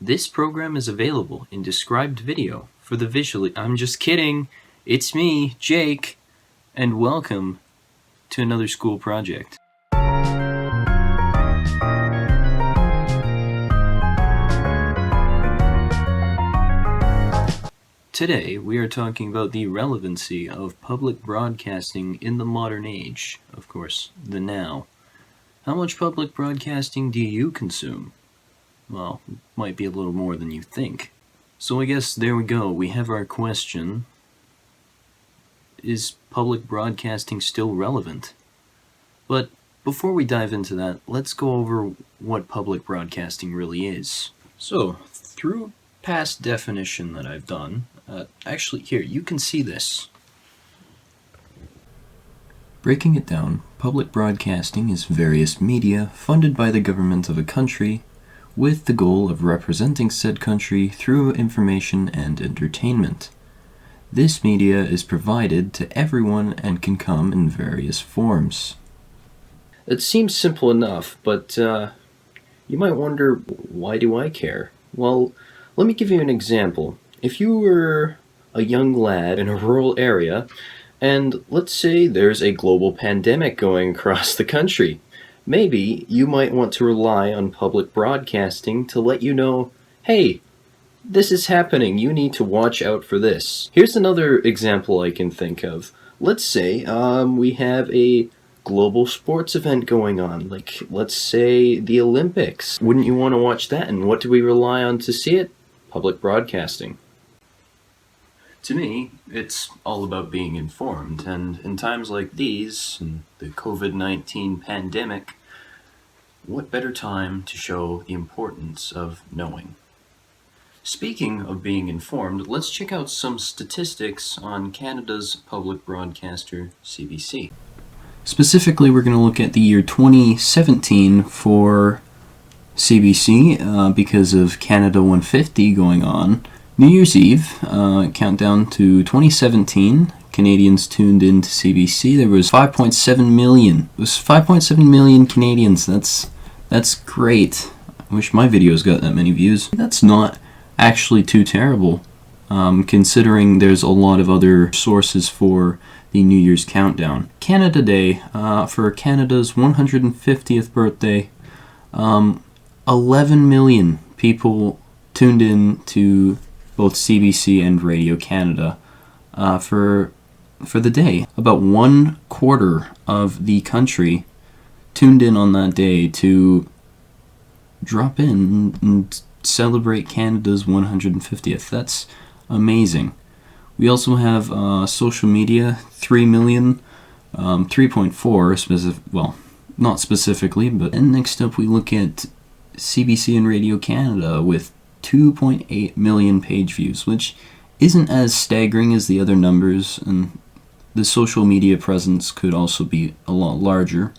This program is available in described video for the visually. I'm just kidding. It's me, Jake, and welcome to another school project. Today, we are talking about the relevancy of public broadcasting in the modern age, of course, the now. How much public broadcasting do you consume? Well, might be a little more than you think. So I guess there we go, we have our question. Is public broadcasting still relevant? But before we dive into that, let's go over what public broadcasting really is. So, through past definition that I've done, actually here, you can see this. Breaking it down, public broadcasting is various media funded by the government of a country with the goal of representing said country through information and entertainment. This media is provided to everyone and can come in various forms. It seems simple enough, but you might wonder, why do I care? Well, let me give you an example. If you were a young lad in a rural area, and let's say there's a global pandemic going across the country, maybe you might want to rely on public broadcasting to let you know, hey, this is happening, you need to watch out for this. Here's another example I can think of. Let's say we have a global sports event going on, like let's say the Olympics. Wouldn't you want to watch that? And what do we rely on to see it? Public broadcasting. To me, it's all about being informed, and in times like these, in the COVID-19 pandemic, what better time to show the importance of knowing? Speaking of being informed, let's check out some statistics on Canada's public broadcaster, CBC. Specifically, we're going to look at the year 2017 for CBC because of Canada 150 going on. New Year's Eve, countdown to 2017, Canadians tuned in to CBC. There was 5.7 million. It was 5.7 million Canadians. That's great. I wish my videos got that many views. That's not actually too terrible, considering there's a lot of other sources for the New Year's countdown. Canada Day, for Canada's 150th birthday, 11 million people tuned in to both CBC and Radio Canada for the day. About 1/4 of the country tuned in on that day to drop in and celebrate Canada's 150th. That's amazing. We also have social media, 3 million, 3.4 well, not specifically, but and next up we look at CBC and Radio Canada with 2.8 million page views, which isn't as staggering as the other numbers, and the social media presence could also be a lot larger,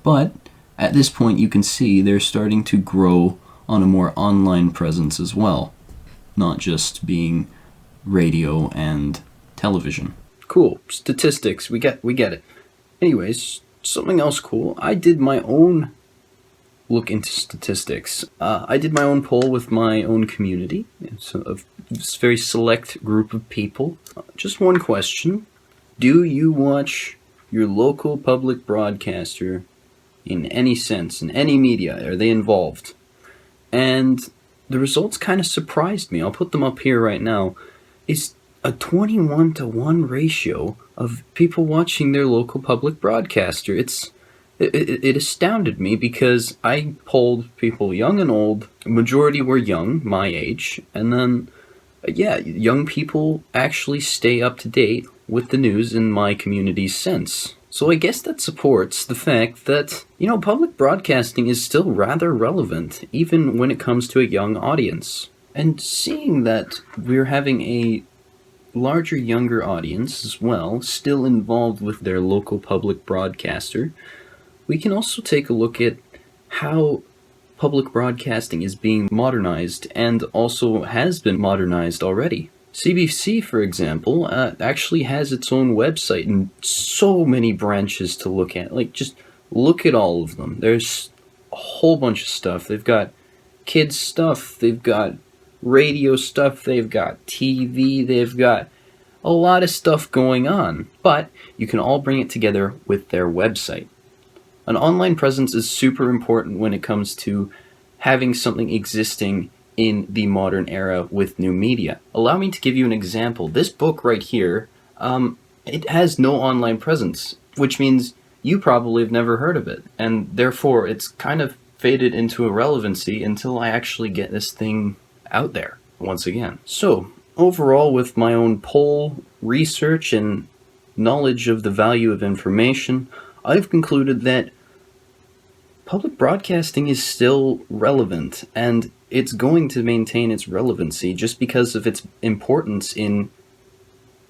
but at this point you can see they're starting to grow on a more online presence as well, not just being radio and television. Cool, statistics, we get it. Anyways, something else cool, I did my own look into statistics. I did my own poll with my own community. It's a very select group of people. Just one question. Do you watch your local public broadcaster in any sense, in any media? Are they involved? And the results kind of surprised me. I'll put them up here right now. It's a 21-to-1 ratio of people watching their local public broadcaster. It astounded me because I polled people young and old. The majority were young, my age, and then, young people actually stay up to date with the news in my community's sense. So I guess that supports the fact that, public broadcasting is still rather relevant, even when it comes to a young audience. And seeing that we're having a larger, younger audience as well, still involved with their local public broadcaster, we can also take a look at how public broadcasting is being modernized and also has been modernized already. CBC, for example, actually has its own website and so many branches to look at. Like, just look at all of them. There's a whole bunch of stuff. They've got kids stuff, they've got radio stuff, they've got TV, they've got a lot of stuff going on, but you can all bring it together with their website. An online presence is super important when it comes to having something existing in the modern era with new media. Allow me to give you an example. This book right here, it has no online presence, which means you probably have never heard of it, and therefore it's kind of faded into irrelevancy until I actually get this thing out there once again. So, overall, with my own poll, research, and knowledge of the value of information, I've concluded that public broadcasting is still relevant, and it's going to maintain its relevancy just because of its importance in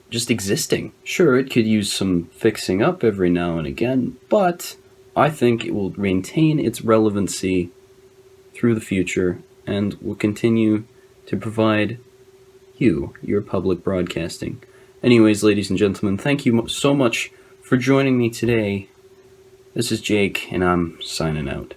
just existing. Sure, it could use some fixing up every now and again, but I think it will maintain its relevancy through the future and will continue to provide you your public broadcasting. Anyways, ladies and gentlemen, thank you so much for joining me today. This is Jake, and I'm signing out.